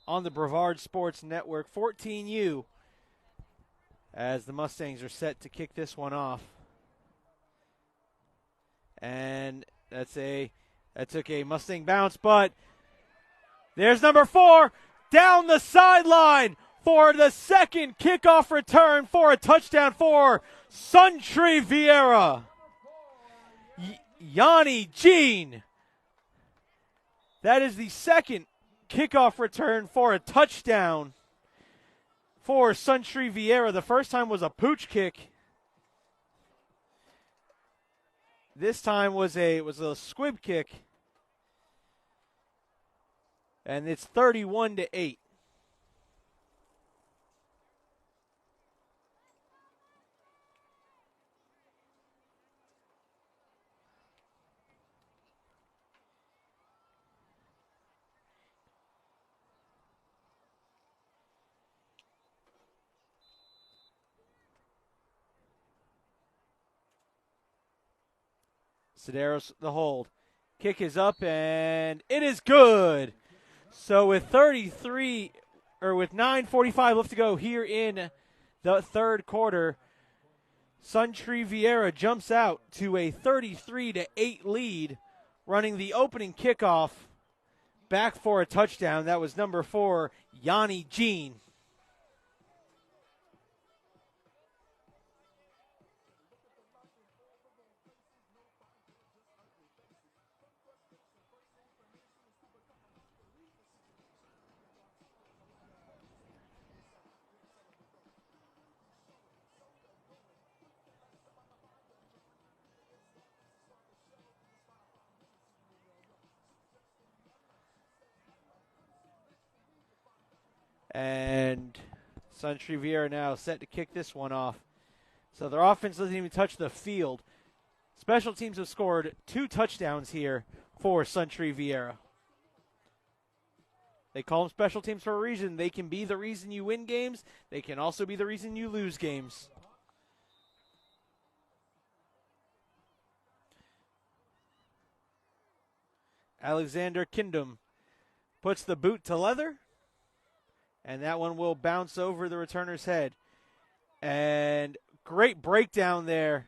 on the Brevard Sports Network. 14U as the Mustangs are set to kick this one off. And that took a Mustang bounce, but there's number 4 down the sideline for the second kickoff return for a touchdown for Suntree Viera. Yanni Jean. That is the second kickoff return for a touchdown for Suntree Viera. The first time was a pooch kick. This time was a squib kick. And it's 31-8. Sedaros the hold. Kick is up and it is good. So with 9:45 left to go here in the third quarter, Suntree Viera jumps out to a 33-8 lead, running the opening kickoff back for a touchdown. That was number 4, Yanni Jean. And Suntree Viera now set to kick this one off. So their offense doesn't even touch the field. Special teams have scored 2 touchdowns here for Suntree Viera. They call them special teams for a reason. They can be the reason you win games. They can also be the reason you lose games. Alexander Kindum puts the boot to leather. And that one will bounce over the returner's head. And great breakdown there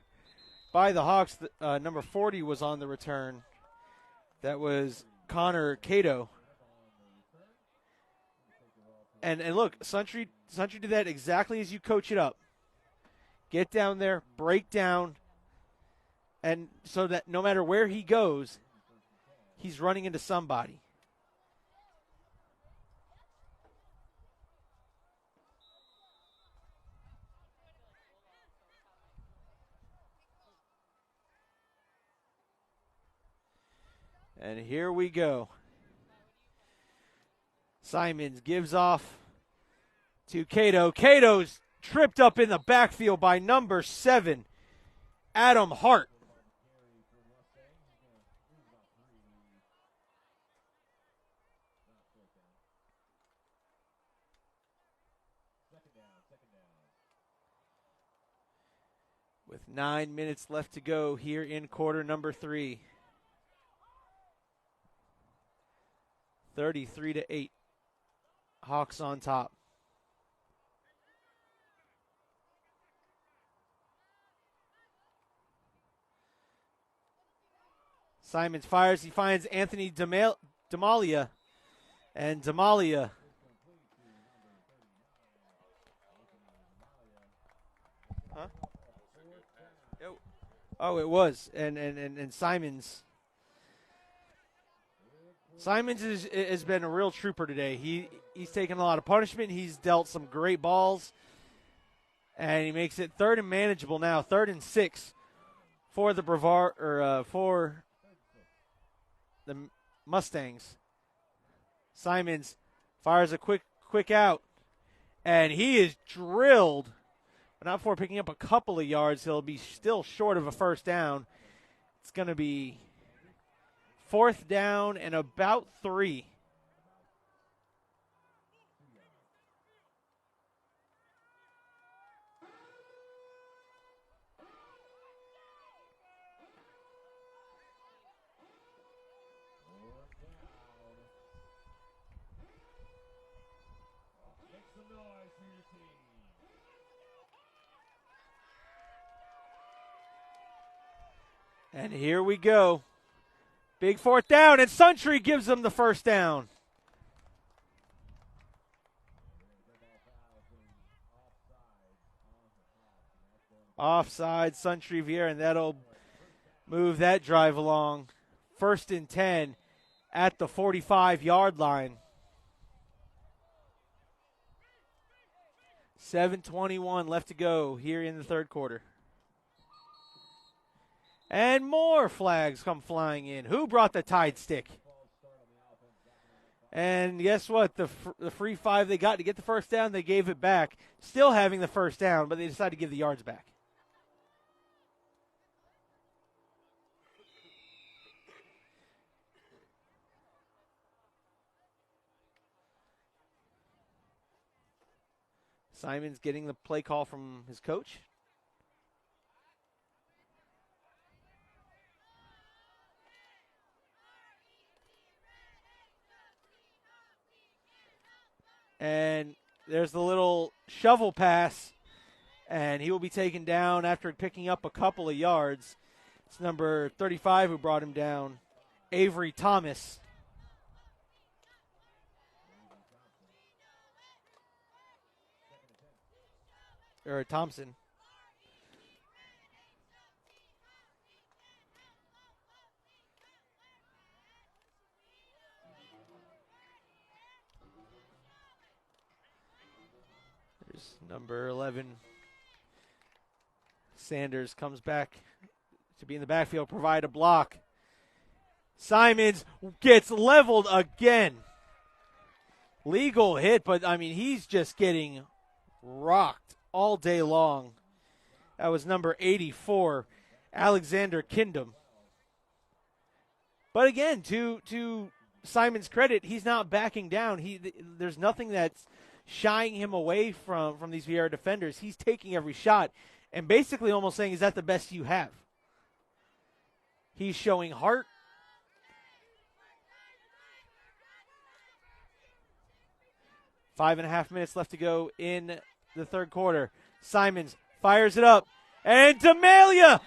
by the Hawks. Number 40 was on the return. That was Connor Cato. And look, Suntree did that exactly as you coach it up. Get down there, break down, and so that no matter where he goes, he's running into somebody. And here we go. Simons gives off to Cato. Cato's tripped up in the backfield by number 7, Adam Hart. With 9 minutes left to go here in quarter number 3. 33-8. Hawks on top. Simons fires. He finds Anthony Demalia. And Demalia. Huh? Oh, it was. And Simons. Simons has been a real trooper today. He's taken a lot of punishment. He's dealt some great balls. And he makes it 3rd and manageable now. 3rd and 6 for the for the Mustangs. Simons fires a quick out. And he is drilled. But not for picking up a couple of yards. He'll be still short of a first down. It's going to be 4th down and about 3. And here we go. Big fourth down, and Suntree gives them the first down. Offside, Suntree Viera, and that'll move that drive along. 1st and 10 at the 45-yard line. 7:21 left to go here in the third quarter. And more flags come flying in. Who brought the Tide stick? And guess what? The free 5 they got to get the first down, they gave it back. Still having the first down, but they decided to give the yards back. Simon's getting the play call from his coach. And there's the little shovel pass, and he will be taken down after picking up a couple of yards. It's number 35 who brought him down, Avery Thomas. Or Thompson. There's number 11. Sanders comes back to be in the backfield, provide a block. Simons gets leveled again. Legal hit, but I mean, he's just getting rocked all day long. That was number 84, Alexander Kindom. But again, to Simon's credit, he's not backing down. There's nothing that's shying him away from these Viera defenders. He's taking every shot and basically almost saying, is that the best you have? He's showing heart. Five and a half minutes left to go in the third quarter. Simons fires it up. And D'Amalia.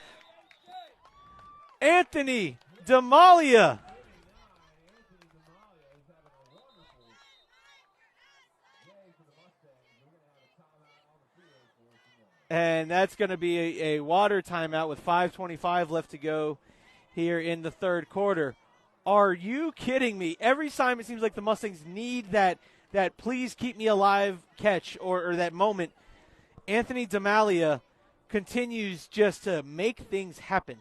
Anthony D'Amalia. And that's going to be a water timeout with 5:25 left to go here in the third quarter. Are you kidding me? Every time it seems like the Mustangs need that please keep me alive catch or that moment. Anthony D'Amalia continues just to make things happen.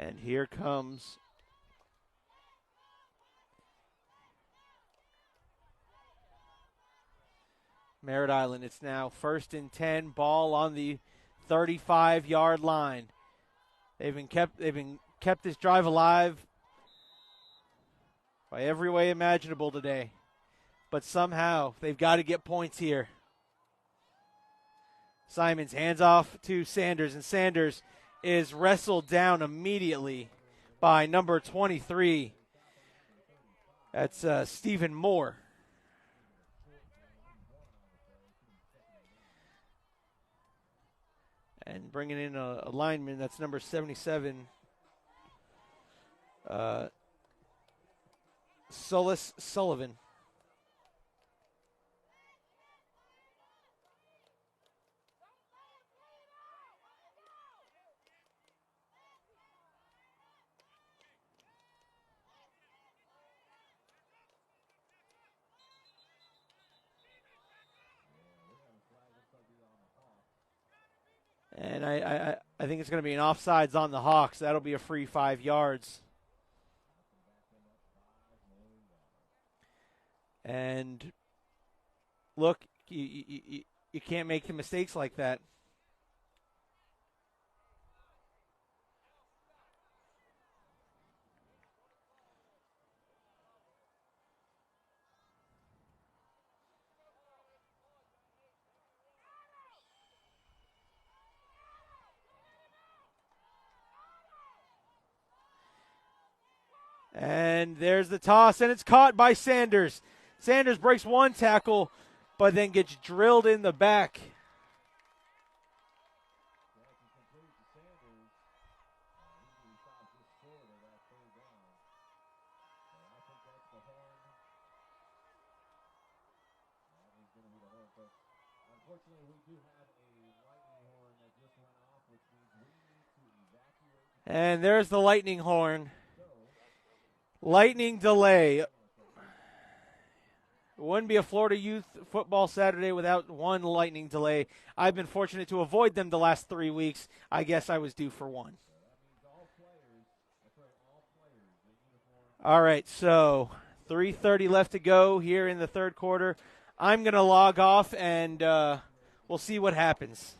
And here comes Merritt Island. It's now 1st and 10, ball on the 35-yard line. They've been kept this drive alive by every way imaginable today. But somehow they've got to get points here. Simons hands off to Sanders, and Sanders is wrestled down immediately by number 23. That's Stephen Moore. And bringing in a lineman, that's number 77. Solis Sullivan. And I think it's going to be an offsides on the Hawks. That'll be a free 5 yards. And look, You can't make mistakes like that. And there's the toss, and it's caught by Sanders. Sanders breaks one tackle, but then gets drilled in the back. Unfortunately, we do have a lightning horn that just went off, which means we need to evacuate. And there's the lightning horn. Lightning delay. It wouldn't be a Florida Youth Football Saturday without one lightning delay. I've been fortunate to avoid them the last 3 weeks. I guess I was due for one. All right, so 3:30 left to go here in the third quarter. I'm going to log off, and we'll see what happens.